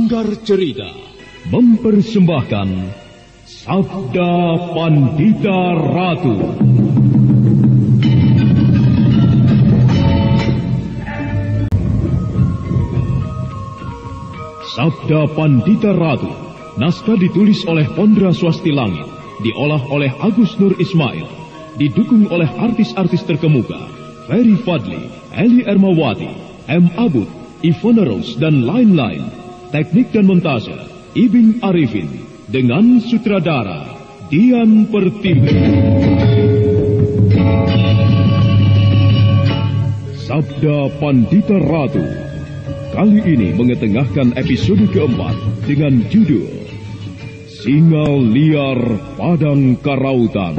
Sanggar Cerita mempersembahkan Sabda Pandita Ratu. Sabda Pandita Ratu, naskah ditulis oleh Pondra Swasti Langit, diolah oleh Agus Nur Ismail, didukung oleh artis-artis terkemuka, Ferry Fadli, Eli Ermawati, M. Abud, Ivona Rose, dan lain-lain. Teknik dan montase, Ibing Arifin, dengan sutradara Dian Pertiwi. Sabda Pandita Ratu kali ini mengetengahkan episode keempat dengan judul Singa Liar Padang Karautan.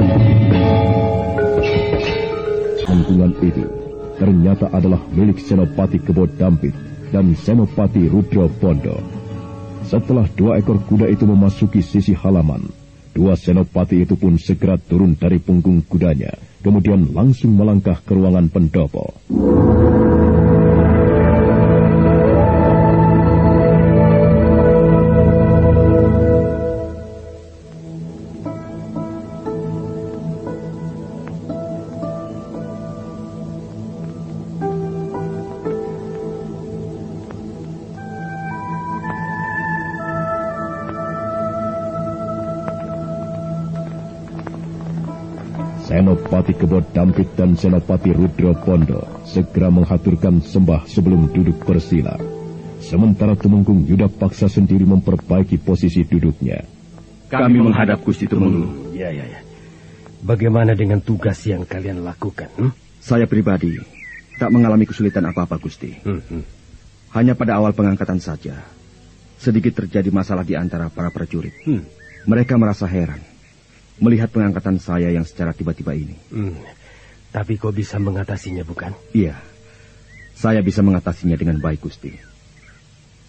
Angkungan itu ternyata adalah milik Senopati Kebo Dampit dan Senopati Rudra Bondo. Setelah 2 ekor kuda itu memasuki sisi halaman, 2 senopati itu pun segera turun dari punggung kudanya, kemudian langsung melangkah ke ruangan pendopo. Senopati Kebo Dampit dan Senopati Rudra Bondo segera menghaturkan sembah sebelum duduk bersila. Sementara Tumenggung Yuda Paksa sendiri memperbaiki posisi duduknya. Kami menghadap Gusti Tumenggung. Ya. Bagaimana dengan tugas yang kalian lakukan? Saya pribadi tak mengalami kesulitan apa-apa, Gusti. Hanya pada awal pengangkatan saja, sedikit terjadi masalah di antara para prajurit. Mereka merasa heran melihat pengangkatan saya yang secara tiba-tiba ini. Tapi kau bisa mengatasinya, bukan? Iya, saya bisa mengatasinya dengan baik, Gusti.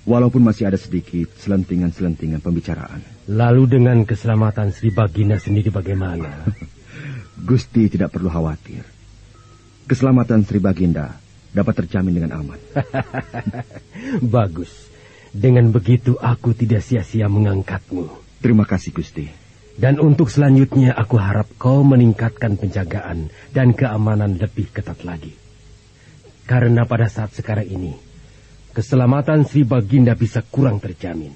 Walaupun masih ada sedikit selentingan-selentingan pembicaraan. Lalu dengan keselamatan Sri Baginda sendiri bagaimana? Gusti tidak perlu khawatir. Keselamatan Sri Baginda dapat terjamin dengan aman. Bagus. Dengan begitu aku tidak sia-sia mengangkatmu. Terima kasih, Gusti. Dan untuk selanjutnya aku harap kau meningkatkan penjagaan dan keamanan lebih ketat lagi. Karena pada saat sekarang ini, keselamatan Sri Baginda bisa kurang terjamin.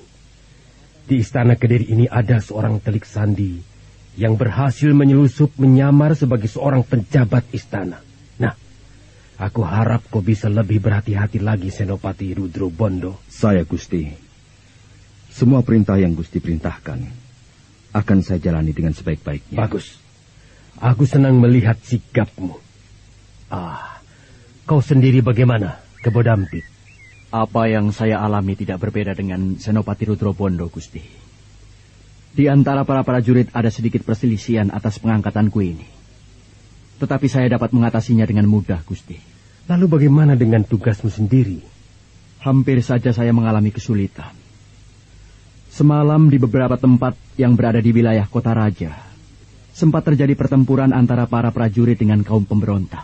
Di Istana Kediri ini ada seorang telik sandi yang berhasil menyelusup menyamar sebagai seorang penjabat istana. Nah, aku harap kau bisa lebih berhati-hati lagi, Senopati Rudra Bondo. Saya, Gusti. Semua perintah yang Gusti perintahkan akan saya jalani dengan sebaik-baiknya. Bagus. Aku senang melihat sikapmu. Kau sendiri bagaimana, Kebo Dampit? Apa yang saya alami tidak berbeda dengan Senopati Rudra Bondo, Gusti. Di antara para prajurit ada sedikit perselisihan atas pengangkatanku ini. Tetapi saya dapat mengatasinya dengan mudah, Gusti. Lalu bagaimana dengan tugasmu sendiri? Hampir saja saya mengalami kesulitan. Semalam di beberapa tempat yang berada di wilayah Kota Raja, sempat terjadi pertempuran antara para prajurit dengan kaum pemberontak.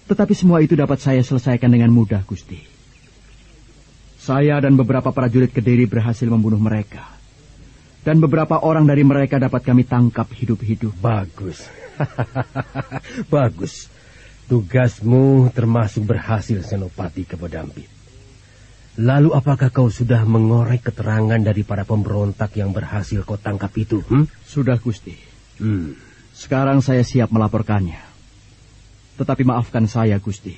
Tetapi semua itu dapat saya selesaikan dengan mudah, Gusti. Saya dan beberapa prajurit Kediri berhasil membunuh mereka. Dan beberapa orang dari mereka dapat kami tangkap hidup-hidup. Bagus. Bagus. Tugasmu termasuk berhasil, Senopati Kebo Dampit. Lalu apakah kau sudah mengorek keterangan dari para pemberontak yang berhasil kau tangkap itu? Sudah, Gusti. Sekarang saya siap melaporkannya. Tetapi maafkan saya, Gusti,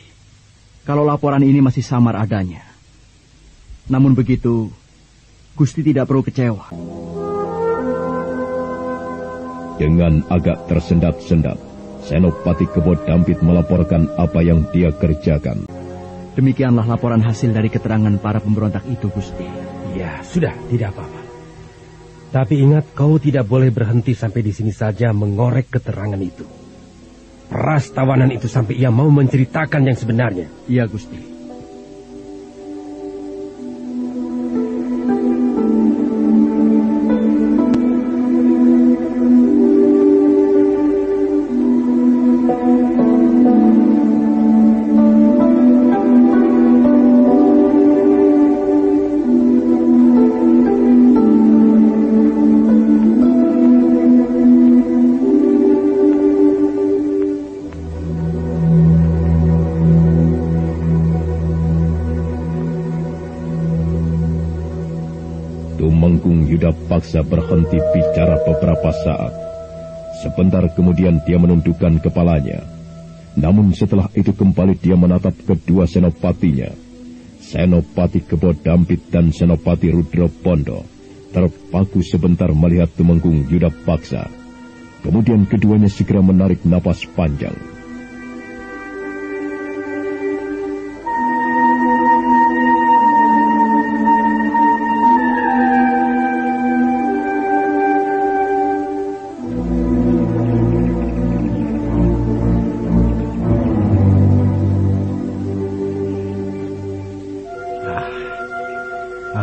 kalau laporan ini masih samar adanya. Namun begitu, Gusti tidak perlu kecewa. Dengan agak tersendat-sendat, Senopati Kebo Dampit melaporkan apa yang dia kerjakan. Demikianlah laporan hasil dari keterangan para pemberontak itu, Gusti. Ya, sudah, tidak apa-apa. Tapi ingat, kau tidak boleh berhenti sampai di sini saja mengorek keterangan itu. Peras tawanan itu sampai ia mau menceritakan yang sebenarnya. Iya, Gusti. Yuda Paksa berhenti bicara beberapa saat. Sebentar kemudian dia menundukkan kepalanya. Namun setelah itu kembali dia menatap kedua senopatinya. Senopati Kebo Dampit dan Senopati Rudra Pondo terpaku sebentar melihat Tumenggung Yuda Paksa. Kemudian keduanya segera menarik napas panjang.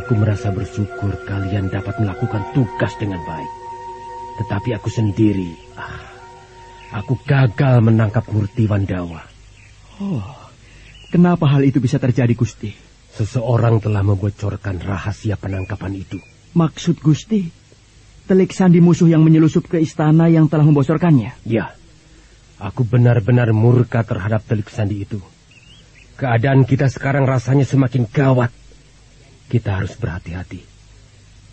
Aku merasa bersyukur kalian dapat melakukan tugas dengan baik. Tetapi aku sendiri, aku gagal menangkap Murti Wandawa. Oh, kenapa hal itu bisa terjadi, Gusti? Seseorang telah membocorkan rahasia penangkapan itu. Maksud Gusti, telik sandi musuh yang menyelusup ke istana yang telah membocorkannya? Ya, aku benar-benar murka terhadap telik sandi itu. Keadaan kita sekarang rasanya semakin gawat. Kita harus berhati-hati.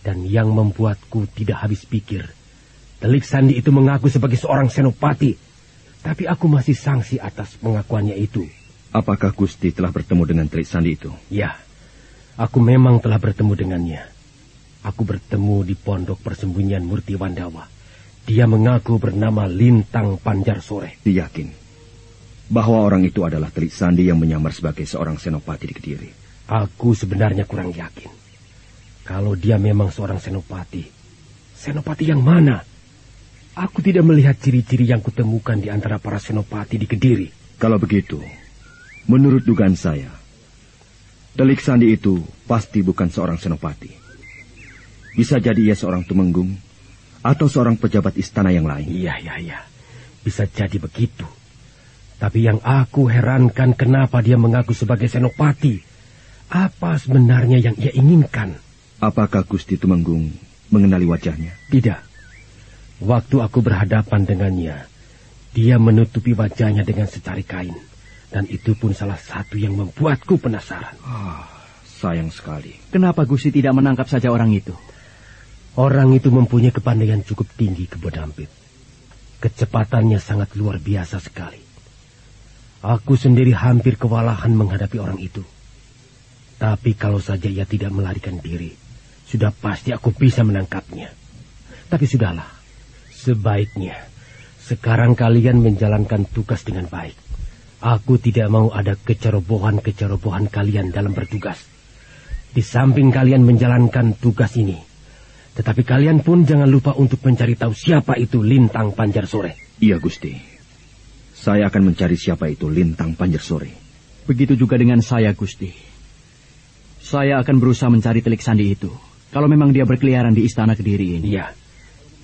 Dan yang membuatku tidak habis pikir, telik sandi itu mengaku sebagai seorang senopati. Tapi aku masih sangsi atas pengakuannya itu. Apakah Gusti telah bertemu dengan telik sandi itu? Ya, aku memang telah bertemu dengannya. Aku bertemu di pondok persembunyian Murti Wandawa. Dia mengaku bernama Lintang Panjarsore. Yakin bahwa orang itu adalah telik sandi yang menyamar sebagai seorang senopati di Kediri? Aku sebenarnya kurang yakin. Kalau dia memang seorang senopati, senopati yang mana? Aku tidak melihat ciri-ciri yang kutemukan di antara para senopati di Kediri. Kalau begitu, menurut dugaan saya, telik sandi itu pasti bukan seorang senopati. Bisa jadi ia seorang tumenggung atau seorang pejabat istana yang lain. Iya. Bisa jadi begitu. Tapi yang aku herankan kenapa dia mengaku sebagai senopati. Apa sebenarnya yang ia inginkan? Apakah Gusti Tumenggung mengenali wajahnya? Tidak. Waktu aku berhadapan dengannya, dia menutupi wajahnya dengan secari kain. Dan itu pun salah satu yang membuatku penasaran. Sayang sekali. Kenapa Gusti tidak menangkap saja orang itu? Orang itu mempunyai kepandaian cukup tinggi, Kebo Dampit. Kecepatannya sangat luar biasa sekali. Aku sendiri hampir kewalahan menghadapi orang itu. Tapi kalau saja ia tidak melarikan diri, sudah pasti aku bisa menangkapnya. Tapi sudahlah, sebaiknya sekarang kalian menjalankan tugas dengan baik. Aku tidak mau ada kecerobohan-kecerobohan kalian dalam bertugas. Di samping kalian menjalankan tugas ini, tetapi kalian pun jangan lupa untuk mencari tahu siapa itu Lintang Panjarsore. Iya, Gusti. Saya akan mencari siapa itu Lintang Panjarsore. Begitu juga dengan saya, Gusti. Saya akan berusaha mencari telik sandi itu. Kalau memang dia berkeliaran di istana Kediri ini. Iya,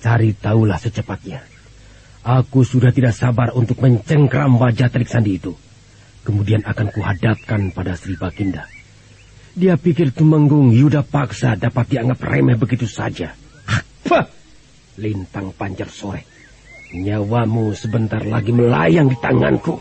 cari tahulah secepatnya. Aku sudah tidak sabar untuk mencengkram wajah telik sandi itu. Kemudian akan kuhadapkan pada Sri Baginda. Dia pikir Tumenggung Yuda Paksa dapat dianggap remeh begitu saja. Lintang Panjarsore, nyawamu sebentar lagi melayang di tanganku.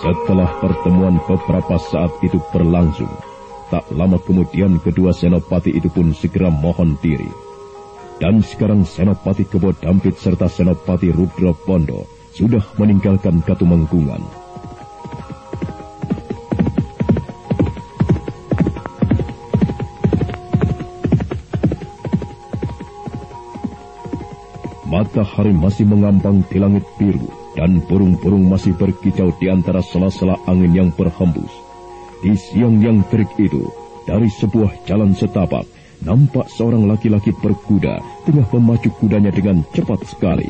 Setelah pertemuan beberapa saat itu berlangsung, tak lama kemudian kedua senopati itu pun segera mohon diri. Dan sekarang Senopati Kebo Dampit serta Senopati Rudra Pondo sudah meninggalkan Katumenggungan. Matahari masih mengambang di langit biru, dan burung-burung masih berkicau di antara sela-sela angin yang berhembus. Di siang yang terik itu, dari sebuah jalan setapak, nampak seorang laki-laki berkuda tengah memacu kudanya dengan cepat sekali.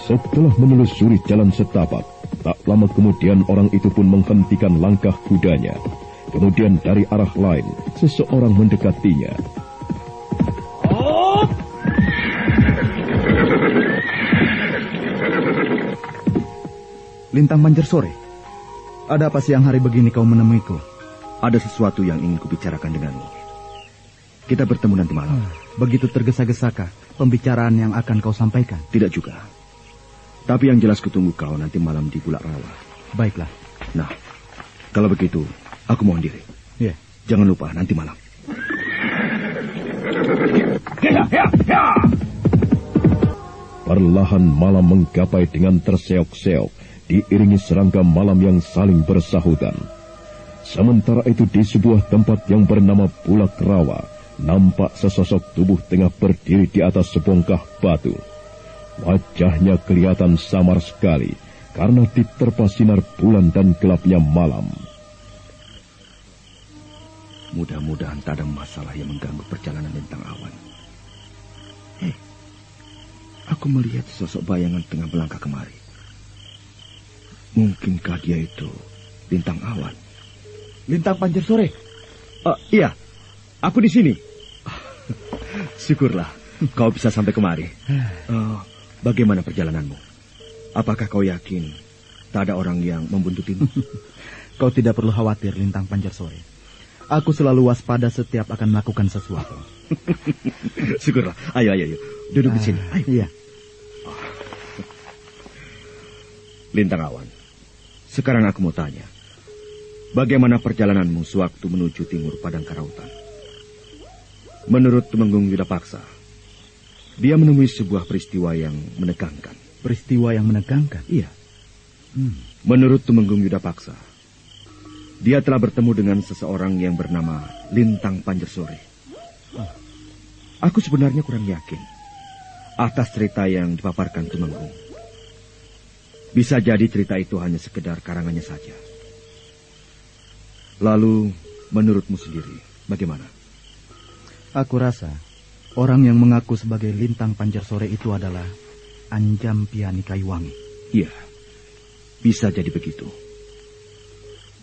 Setelah menelusuri jalan setapak, tak lama kemudian orang itu pun menghentikan langkah kudanya. Kemudian dari arah lain, seseorang mendekatinya. Lintang Pancarsore, ada apa siang hari begini kau menemuiku? Ada sesuatu yang ingin kubicarakan denganmu. Kita bertemu nanti malam. Begitu tergesa-gesakah pembicaraan yang akan kau sampaikan? Tidak juga. Tapi yang jelas kutunggu kau nanti malam di Bulak Rawa. Baiklah. Nah, kalau begitu, aku mohon diri. Ya. Jangan lupa nanti malam. Perlahan malam menggapai dengan terseok-seok, diiringi serangga malam yang saling bersahutan. Sementara itu di sebuah tempat yang bernama Bulak Rawa, nampak sesosok tubuh tengah berdiri di atas sebongkah batu. Wajahnya kelihatan samar sekali karena diterpa sinar bulan dan gelapnya malam. Mudah-mudahan tak ada masalah yang mengganggu perjalanan Lintang Awan. Aku melihat sosok bayangan tengah melangkah kemari. Mungkinkah dia itu Lintang Awan? Lintang Pancarsore. Iya, aku di sini. Syukurlah kau bisa sampai kemari. Bagaimana perjalananmu? Apakah kau yakin tak ada orang yang membuntutimu? Kau tidak perlu khawatir, Lintang Pancarsore. Aku selalu waspada setiap akan melakukan sesuatu. Syukurlah. Ayo. Duduk di sini. Ayo. Iya. Lintang Awan, sekarang aku mau tanya. Bagaimana perjalananmu sewaktu menuju timur Padang Karautan? Menurut Tumenggung Yudapaksa, dia menemui sebuah peristiwa yang menegangkan. Peristiwa yang menegangkan? Iya. Menurut Tumenggung Yudapaksa, dia telah bertemu dengan seseorang yang bernama Lintang Pancarsore. Aku sebenarnya kurang yakin atas cerita yang dipaparkan Tumenggung. Bisa jadi cerita itu hanya sekedar karangannya saja. Lalu, menurutmu sendiri, bagaimana? Aku rasa orang yang mengaku sebagai Lintang Pancarsore itu adalah Anjam Piani Kayuwangi. Iya, bisa jadi begitu.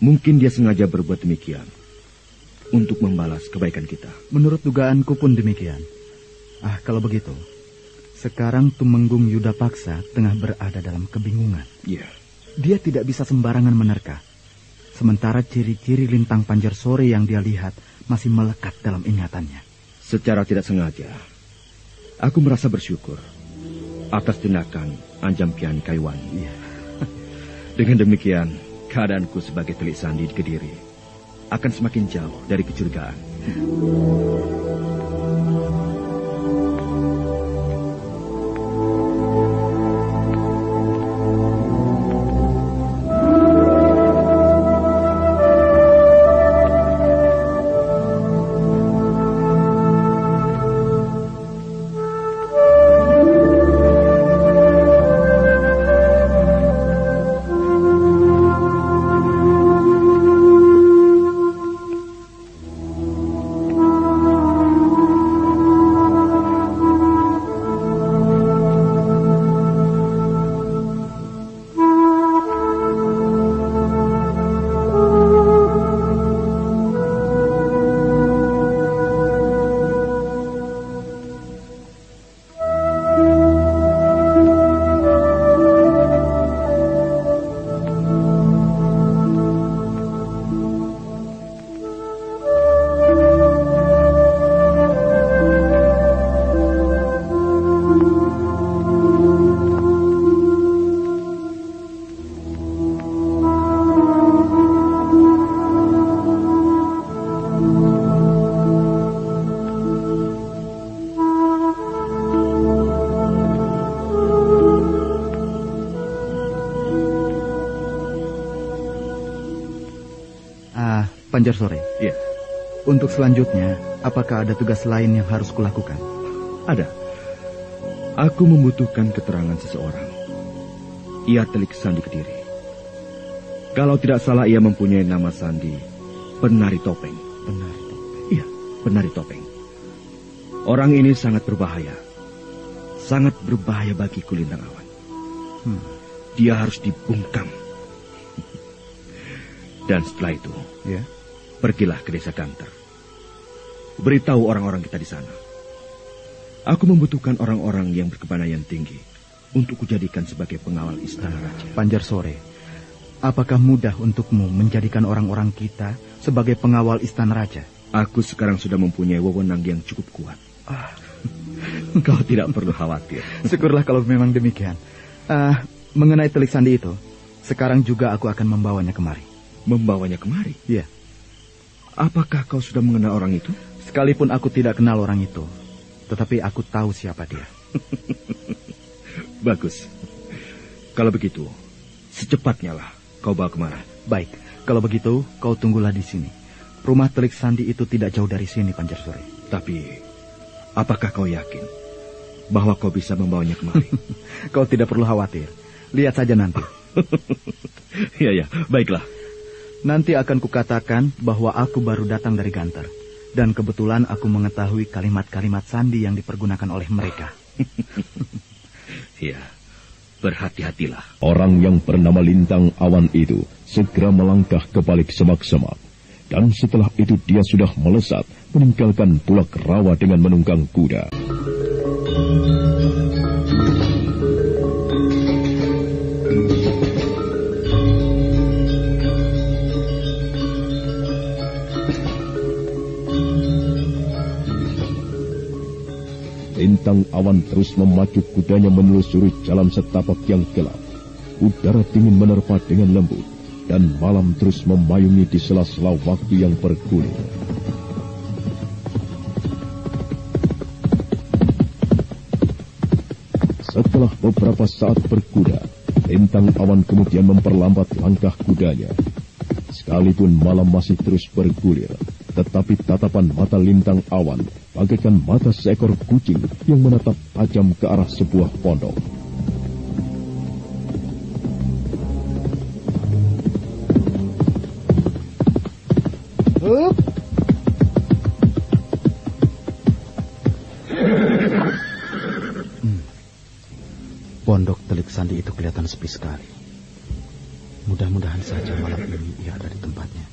Mungkin dia sengaja berbuat demikian untuk membalas kebaikan kita. Menurut dugaanku pun demikian. Kalau begitu, sekarang Tumenggung Yudapaksa tengah berada dalam kebingungan. Iya. Dia tidak bisa sembarangan menerka. Sementara ciri-ciri Lintang Pancarsore yang dia lihat masih melekat dalam ingatannya. Secara tidak sengaja, aku merasa bersyukur atas tindakan Anjam Piani Kayuwangi. Iya. Dengan demikian, keadaanku sebagai Telik Sandi di Kediri akan semakin jauh dari kecurigaan. Pancarsore. Iya. Untuk selanjutnya, apakah ada tugas lain yang harus kulakukan? Ada. Aku membutuhkan keterangan seseorang. Ia Telik Sandi Kediri. Kalau tidak salah ia mempunyai nama sandi Penari Topeng. Penari Topeng? Iya, Penari Topeng. Orang ini sangat berbahaya. Sangat berbahaya bagi Lintang Awan. Dia harus dibungkam. Dan setelah itu, ya, Pergilah ke desa Ganter. Beritahu orang-orang kita di sana. Aku membutuhkan orang-orang yang berkepandaian tinggi untuk kujadikan sebagai pengawal istana raja. Panjarsore, apakah mudah untukmu menjadikan orang-orang kita sebagai pengawal istana raja? Aku sekarang sudah mempunyai wewenang yang cukup kuat. Kau tidak perlu khawatir. Syukurlah kalau memang demikian. Mengenai Telik Sandi itu, sekarang juga aku akan membawanya kemari. Membawanya kemari? Iya. Apakah kau sudah mengenal orang itu? Sekalipun aku tidak kenal orang itu, tetapi aku tahu siapa dia. Bagus. Kalau begitu, secepatnya lah kau bawa kemari. Baik, kalau begitu kau tunggulah di sini. Rumah Telik Sandi itu tidak jauh dari sini, Panjarsore. Tapi, apakah kau yakin bahwa kau bisa membawanya kemari? Kau tidak perlu khawatir. Lihat saja nanti. Ya, baiklah. Nanti akan kukatakan bahwa aku baru datang dari Ganter. Dan kebetulan aku mengetahui kalimat-kalimat sandi yang dipergunakan oleh mereka. Ya, berhati-hatilah. Orang yang bernama Lintang Awan itu segera melangkah ke balik semak-semak. Dan setelah itu dia sudah melesat meninggalkan Bulak Rawa dengan menunggang kuda. Lintang Awan terus memacu kudanya menelusuri jalan setapak yang gelap. Udara dingin menerpa dengan lembut, dan malam terus memayungi di sela-sela waktu yang bergulir. Setelah beberapa saat berkuda, Lintang Awan kemudian memperlambat langkah kudanya. Sekalipun malam masih terus bergulir, tetapi tatapan mata Lintang Awan bagaikan mata seekor kucing yang menatap tajam ke arah sebuah pondok. Pondok Telik Sandi itu kelihatan sepi sekali. Mudah-mudahan saja malam ini ia ada di tempatnya.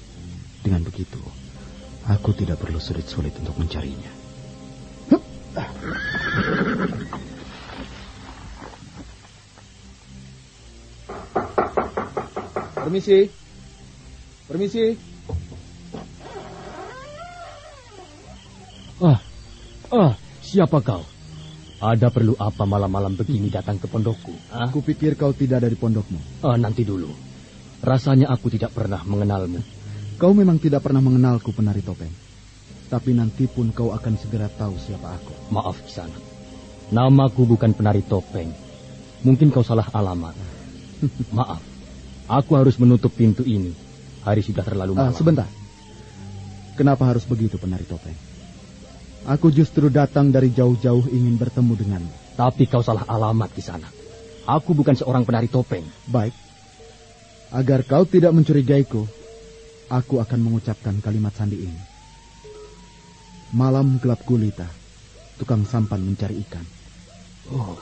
Dengan begitu, aku tidak perlu sulit-sulit untuk mencarinya. Permisi. Siapa kau? Ada perlu apa malam-malam begini datang ke pondokku? Kupikir kau tidak ada di pondokmu. Nanti dulu. Rasanya aku tidak pernah mengenalmu. Kau memang tidak pernah mengenalku, penari topeng. Tapi nanti pun kau akan segera tahu siapa aku. Maaf, Kisanak. Namaku bukan penari topeng. Mungkin kau salah alamat. Maaf. Aku harus menutup pintu ini. Hari sudah terlalu malam. Sebentar. Kenapa harus begitu, penari topeng? Aku justru datang dari jauh-jauh ingin bertemu denganmu. Tapi kau salah alamat, Kisanak. Aku bukan seorang penari topeng. Baik. Agar kau tidak mencurigaiku, aku akan mengucapkan kalimat sandi ini. Malam gelap gulita, tukang sampan mencari ikan. Oh,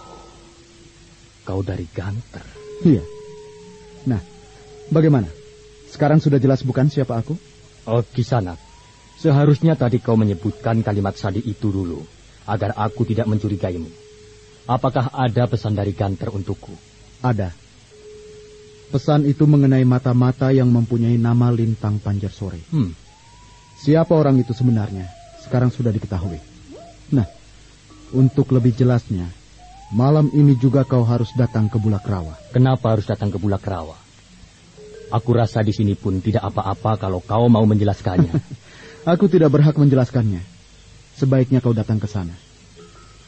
kau dari Ganter. Iya. Nah, bagaimana? Sekarang sudah jelas bukan siapa aku? Oh, Kisanak. Seharusnya tadi kau menyebutkan kalimat sandi itu dulu, agar aku tidak mencurigaimu. Apakah ada pesan dari Ganter untukku? Ada. Pesan itu mengenai mata-mata yang mempunyai nama Lintang Panjarsore. Siapa orang itu sebenarnya, sekarang sudah diketahui. Nah, untuk lebih jelasnya, malam ini juga kau harus datang ke Bulak Rawa. Kenapa harus datang ke Bulak Rawa? Aku rasa di sini pun tidak apa-apa kalau kau mau menjelaskannya. Aku tidak berhak menjelaskannya. Sebaiknya kau datang ke sana.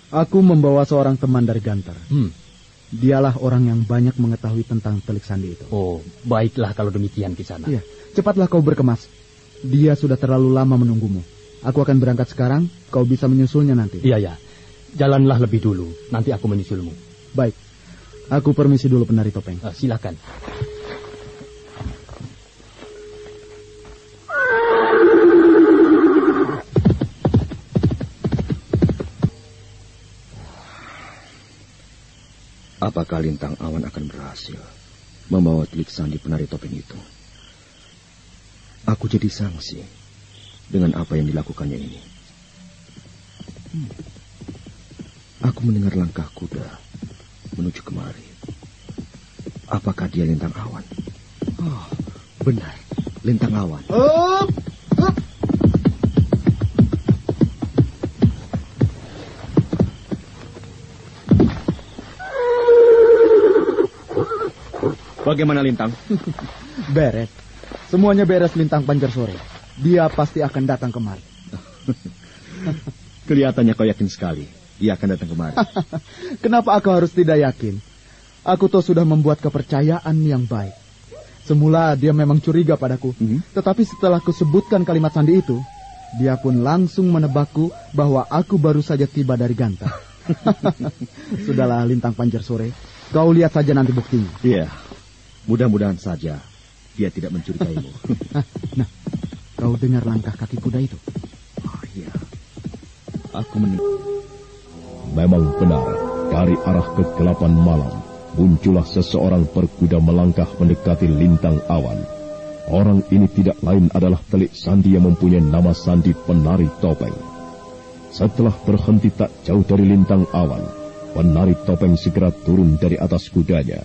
Aku membawa seorang teman dari Ganter. Dialah orang yang banyak mengetahui tentang Telik Sandi itu. Oh, baiklah kalau demikian, Kisanak. Iya, cepatlah kau berkemas. Dia sudah terlalu lama menunggumu. Aku akan berangkat sekarang, kau bisa menyusulnya nanti. Iya. Jalanlah lebih dulu, nanti aku menyusulmu. Baik, aku permisi dulu, penari topeng. Silakan. Apakah Lintang Awan akan berhasil membawa Telik Sandi penari topeng itu? Aku jadi sangsi dengan apa yang dilakukannya ini. Aku mendengar langkah kuda menuju kemari. Apakah dia Lintang Awan? Oh, benar, Lintang Awan. Up. Bagaimana Lintang? Beres. Semuanya beres Lintang Pancarsore. Dia pasti akan datang kemari. Kelihatannya kau yakin sekali dia akan datang kemari. Kenapa aku harus tidak yakin? Aku tuh sudah membuat kepercayaan yang baik. Semula dia memang curiga padaku. Tetapi setelah kusebutkan kalimat sandi itu, dia pun langsung menebakku bahwa aku baru saja tiba dari Ganta. Sudahlah Lintang Pancarsore. Kau lihat saja nanti buktinya. Iya. Mudah-mudahan saja dia tidak mencurigaimu. Nah, kau dengar langkah kaki kuda itu? Oh iya. Aku mendengar. Memang benar, dari arah kegelapan malam, muncullah seseorang berkuda melangkah mendekati Lintang Awan. Orang ini tidak lain adalah Telik Sandi yang mempunyai nama sandi Penari Topeng. Setelah berhenti tak jauh dari Lintang Awan, Penari Topeng segera turun dari atas kudanya.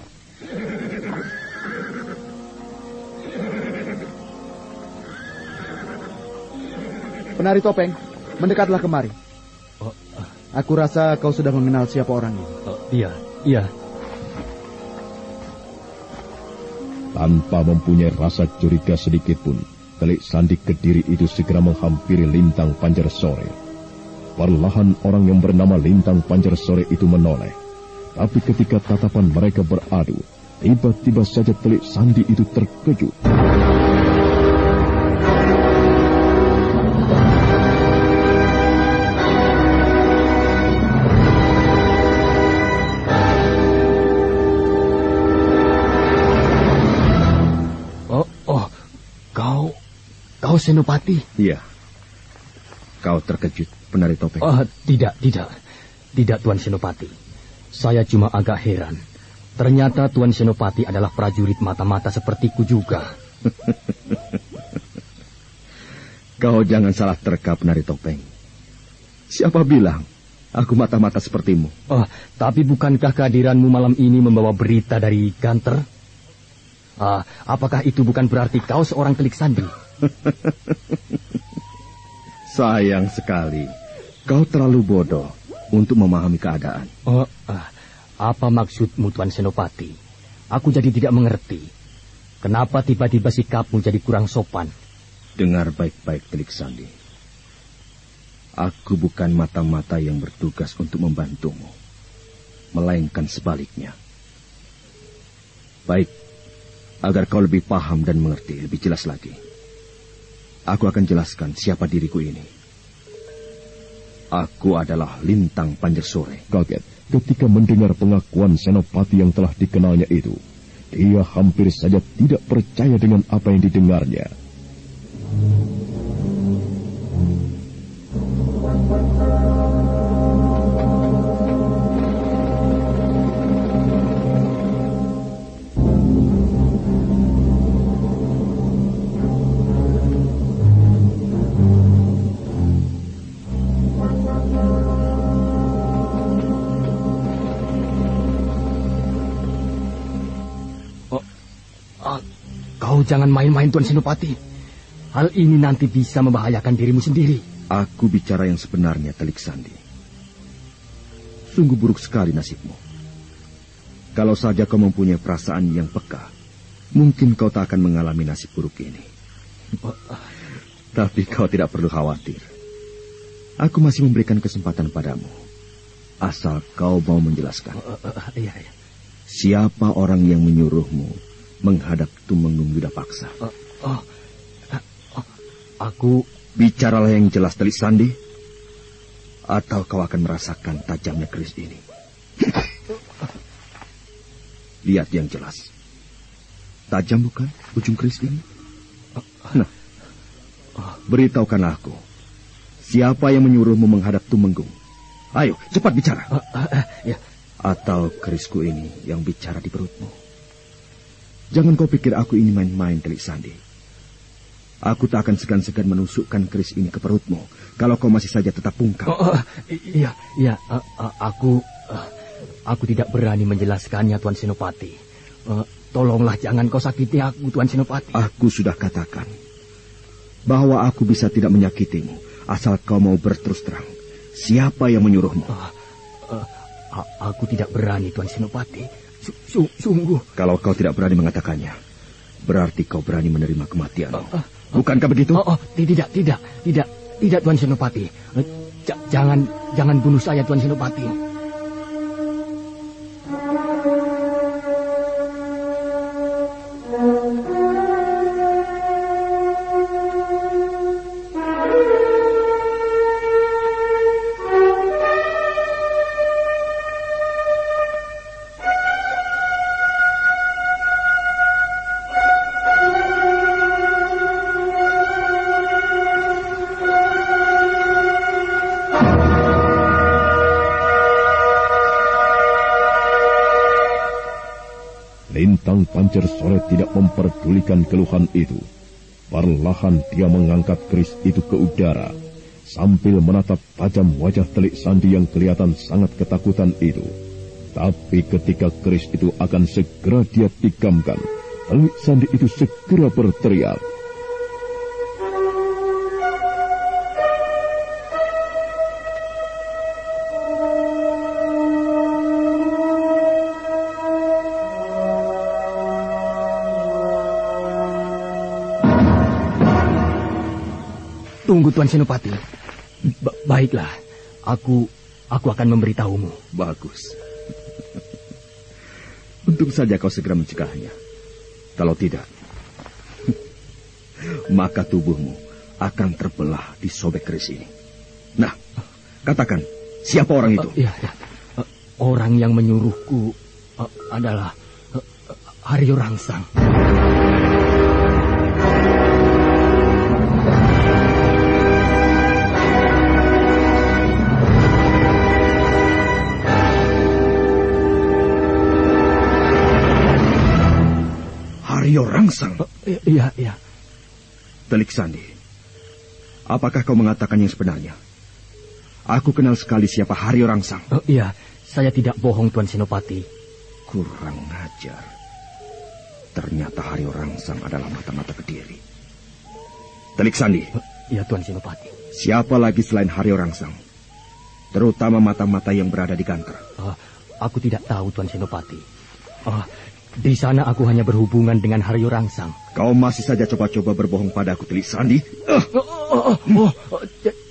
Penari Topeng, mendekatlah kemari. Aku rasa kau sudah mengenal siapa orang ini. Iya. Tanpa mempunyai rasa curiga sedikit pun, Telik Sandi Kediri itu segera menghampiri Lintang Pancarsore. Perlahan orang yang bernama Lintang Pancarsore itu menoleh. Tapi ketika tatapan mereka beradu, tiba-tiba saja Telik Sandi itu terkejut. Kau Senopati? Iya. Kau terkejut, Penari Topeng? Oh, tidak. Tidak, Tuan Senopati. Saya cuma agak heran. Ternyata Tuan Senopati adalah prajurit mata-mata sepertiku juga. Kau jangan salah terka, Penari Topeng. Siapa bilang aku mata-mata sepertimu? Oh, tapi bukankah kehadiranmu malam ini membawa berita dari Ganter? Apakah itu bukan berarti kau seorang Telik Sandi? Sayang sekali, kau terlalu bodoh untuk memahami keadaan. Apa maksudmu, Tuan Senopati? Aku jadi tidak mengerti. Kenapa tiba-tiba sikapmu jadi kurang sopan? Dengar baik-baik, Telik Sandi. Aku bukan mata-mata yang bertugas untuk membantumu, melainkan sebaliknya. Baik, agar kau lebih paham dan mengerti lebih jelas lagi, aku akan jelaskan siapa diriku ini. Aku adalah Lintang Pancarsore. Kaget ketika mendengar pengakuan senopati yang telah dikenalnya itu. Dia hampir saja tidak percaya dengan apa yang didengarnya. Jangan main-main, Tuan Senopati. Hal ini nanti bisa membahayakan dirimu sendiri. Aku bicara yang sebenarnya, Telik Sandi. Sungguh buruk sekali nasibmu. Kalau saja kau mempunyai perasaan yang peka, mungkin kau tak akan mengalami nasib buruk ini. Tapi kau tidak perlu khawatir. Aku masih memberikan kesempatan padamu. Asal kau mau menjelaskan. Iya. Siapa orang yang menyuruhmu menghadap Tumenggung Widapaksa? Aku... Bicaralah yang jelas, Telik Sandi. Atau kau akan merasakan tajamnya keris ini. Lihat yang jelas. Tajam bukan ujung keris ini? Nah, beritahukanlah aku. Siapa yang menyuruhmu menghadap Tumenggung? Ayo, cepat bicara. Ya. Atau kerisku ini yang bicara di perutmu? Jangan kau pikir aku ini main-main, Telik Sandi. Aku tak akan segan-segan menusukkan keris ini ke perutmu kalau kau masih saja tetap bungkam. Iya, aku tidak berani menjelaskannya, Tuan Senopati. Tolonglah jangan kau sakiti aku, Tuan Senopati. Aku sudah katakan bahwa aku bisa tidak menyakitimu asal kau mau berterus terang. Siapa yang menyuruhmu? Aku tidak berani, Tuan Senopati. Sungguh. Kalau kau tidak berani mengatakannya, berarti kau berani menerima kematian. Bukankah begitu? Tidak, Tuan Senopati. Jangan bunuh saya, Tuan Senopati. Lintang Pancersore tidak memperdulikan keluhan itu. Perlahan dia mengangkat keris itu ke udara, sambil menatap tajam wajah Telik Sandi yang kelihatan sangat ketakutan itu. Tapi ketika keris itu akan segera dia tikamkan, Telik Sandi itu segera berteriak. Tunggu, Tuan Senopati. Baiklah, aku akan memberitahumu. Bagus. Untung saja kau segera mencegahnya. Kalau tidak, maka tubuhmu akan terbelah di sobek keris ini. Nah, katakan, siapa orang itu? Orang yang menyuruhku adalah Haryo Rangsang. Haryo Rangsang? Iya. Telik Sandi, apakah kau mengatakan yang sebenarnya? Aku kenal sekali siapa Haryo Rangsang. Iya, saya tidak bohong, Tuan Senopati. Kurang ajar. Ternyata Haryo Rangsang adalah mata-mata Kediri. Telik Sandi. Iya, Tuan Senopati. Siapa lagi selain Haryo Rangsang? Terutama mata-mata yang berada di kantor. Aku tidak tahu, Tuan Senopati. Di sana aku hanya berhubungan dengan Haryo Rangsang. Kau masih saja coba-coba berbohong padaku, Telik Sandi.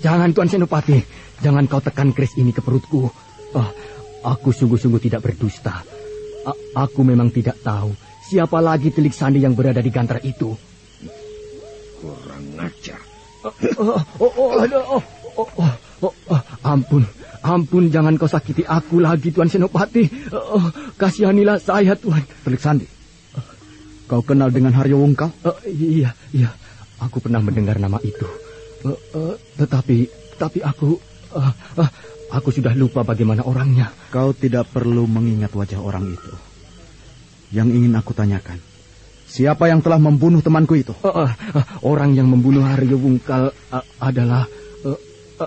Jangan, Tuan Senopati. Jangan kau tekan keris ini ke perutku. Aku sungguh-sungguh tidak berdusta. Aku memang tidak tahu siapa lagi Telik Sandi yang berada di Gantar itu. Kurang ajar. Ampun, jangan kau sakiti aku lagi, Tuan Senopati. Kasihanilah saya, Tuan. Telik Sandi, kau kenal dengan Haryo Wungkal? Iya. Aku pernah mendengar nama itu. Tetapi aku sudah lupa bagaimana orangnya. Kau tidak perlu mengingat wajah orang itu. Yang ingin aku tanyakan, siapa yang telah membunuh temanku itu? Orang yang membunuh Haryo Wungkal adalah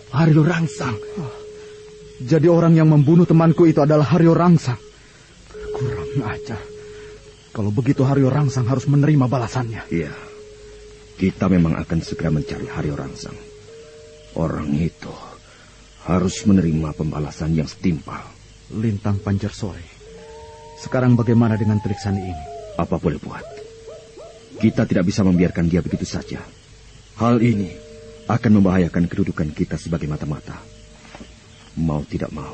Haryo Rangsang. Jadi orang yang membunuh temanku itu adalah Haryo Rangsang. Kurang ajar. Kalau begitu Haryo Rangsang harus menerima balasannya. Iya. Kita memang akan segera mencari Haryo Rangsang. Orang itu harus menerima pembalasan yang setimpal. Lintang Pancersore. Sekarang bagaimana dengan Telik Sandi ini? Apa boleh buat? Kita tidak bisa membiarkan dia begitu saja. Hal ini akan membahayakan kedudukan kita sebagai mata-mata. Mau tidak mau,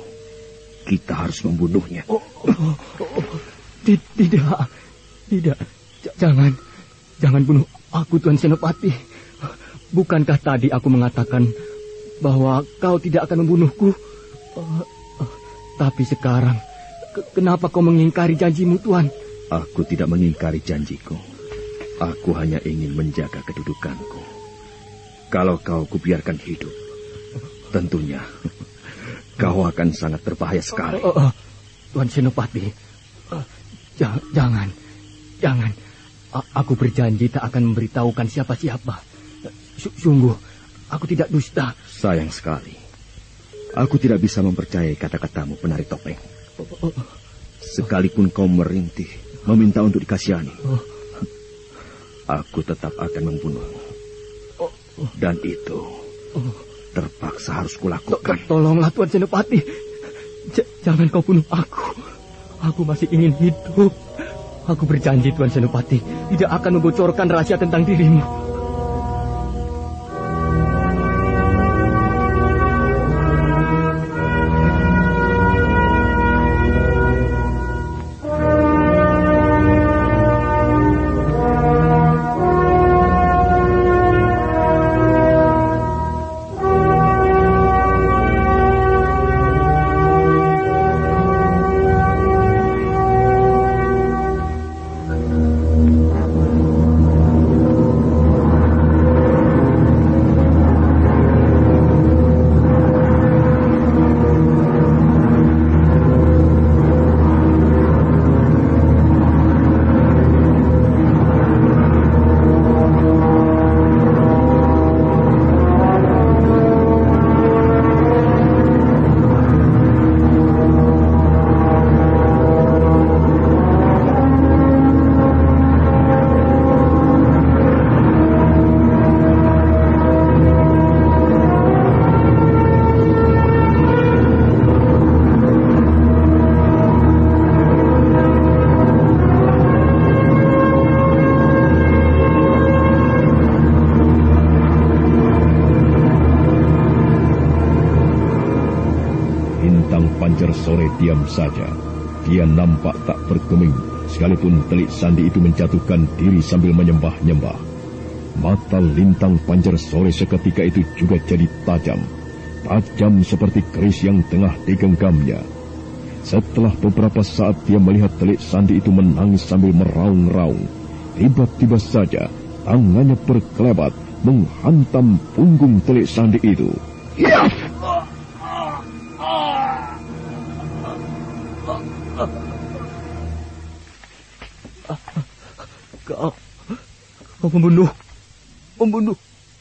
kita harus membunuhnya. Tidak. Jangan bunuh aku, Tuan Senopati. Bukankah tadi aku mengatakan bahwa kau tidak akan membunuhku? Tapi sekarang, kenapa kau mengingkari janjimu, Tuan? Aku tidak mengingkari janjiku. Aku hanya ingin menjaga kedudukanku. Kalau kau kubiarkan hidup, tentunya kau akan sangat berbahaya sekali. Tuan Senopati, jangan. Aku berjanji tak akan memberitahukan siapa-siapa. Sungguh, aku tidak dusta. Sayang sekali. Aku tidak bisa mempercayai kata-katamu, penari topeng. Sekalipun kau merintih, meminta untuk dikasihani, aku tetap akan membunuhmu. Dan itu terpaksa harus kulakukan. Tolonglah Tuan Senopati. Jangan kau bunuh aku. Aku masih ingin hidup. Aku berjanji Tuan Senopati tidak akan membocorkan rahasia tentang dirimu. Sore diam saja. Dia nampak tak bergeming, sekalipun telik sandi itu menjatuhkan diri sambil menyembah-nyembah. Mata lintang Panjer Sore seketika itu juga jadi tajam. Tajam seperti keris yang tengah digenggamnya. Setelah beberapa saat dia melihat telik sandi itu menangis sambil meraung-raung. Tiba-tiba saja tangannya berkelebat menghantam punggung telik sandi itu. Ya! Kau membunuh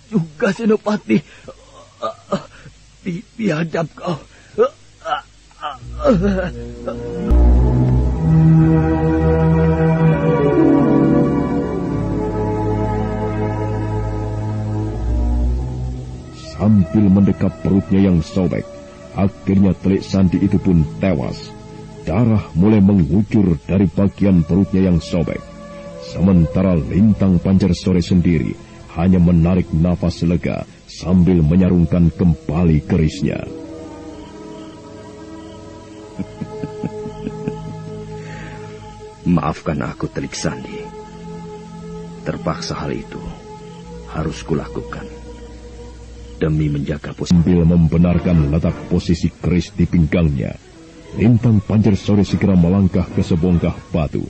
juga Senopati. Biadab kau. Sambil mendekap perutnya yang sobek, akhirnya telik sandi itu pun tewas. Darah mulai mengucur dari bagian perutnya yang sobek. Sementara lintang Panjer Sore sendiri hanya menarik nafas lega sambil menyarungkan kembali kerisnya. Maafkan aku, Telik Sandi. Terpaksa hal itu harus kulakukan demi menjaga posisi. Sambil membenarkan letak posisi keris di pinggangnya, lintang Panjer Sore segera melangkah ke sebongkah batu.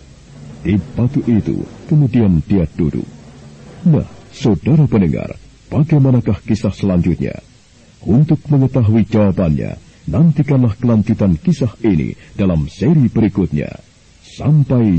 Di batu itu, kemudian dia duduk. Nah, saudara pendengar, bagaimanakah kisah selanjutnya? Untuk mengetahui jawabannya, nantikanlah kelanjutan kisah ini dalam seri berikutnya. Sampai